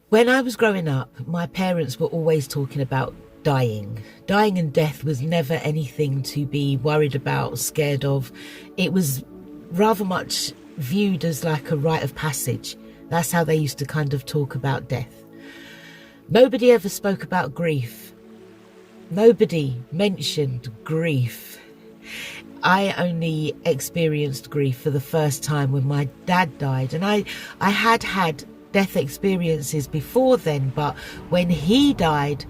When I was growing up, my parents were always talking about dying. Dying and death was never anything to be worried about, scared of. It was rather much viewed as like a rite of passage. That's how they used to kind of talk about death. Nobody ever spoke about grief. Nobody mentioned grief. I only experienced grief for the first time when my dad died, and I had death experiences before then, but when he died,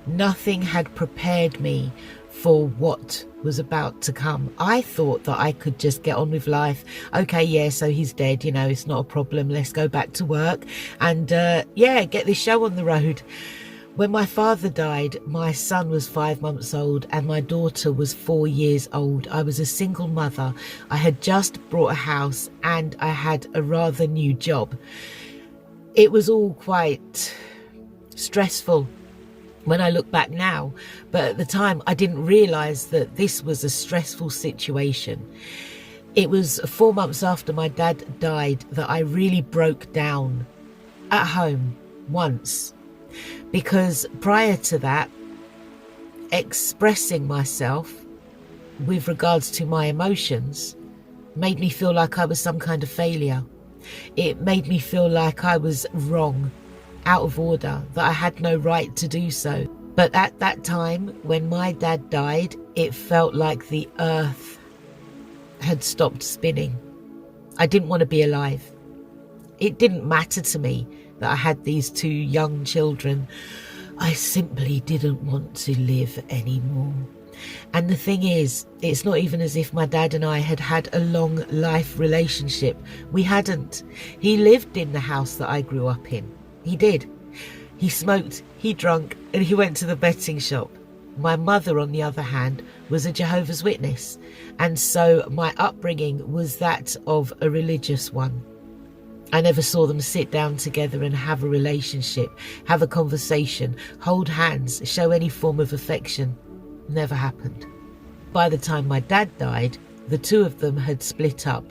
nothing had prepared me for what was about to come. I thought that I could just get on with life. Okay, yeah, so he's dead, you know, it's not a problem. Let's go back to work and get this show on the road. When my father died, my son was 5 months old and my daughter was 4 years old. I was a single mother. I had just bought a house and I had a rather new job. It was all quite stressful when I look back now, but at the time I didn't realise that this was a stressful situation. It was 4 months after my dad died that I really broke down at home once. Because prior to that, expressing myself with regards to my emotions made me feel like I was some kind of failure. It made me feel like I was wrong, out of order, that I had no right to do so. But at that time, when my dad died, it felt like the earth had stopped spinning. I didn't want to be alive. It didn't matter to me that I had these 2 young children. I simply didn't want to live anymore. And the thing is, it's not even as if my dad and I had had a long life relationship. We hadn't. He lived in the house that I grew up in. He did. He smoked, he drank, and he went to the betting shop. My mother, on the other hand, was a Jehovah's Witness. And so my upbringing was that of a religious one. I never saw them sit down together and have a relationship, have a conversation, hold hands, show any form of affection. Never happened. By the time my dad died, the 2 of them had split up.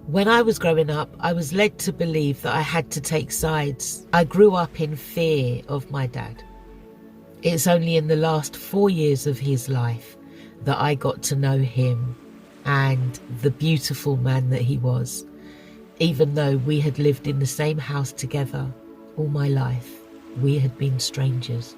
When I was growing up, I was led to believe that I had to take sides. I grew up in fear of my dad. It's only in the last 4 years of his life that I got to know him and the beautiful man that he was. Even though we had lived in the same house together all my life, we had been strangers.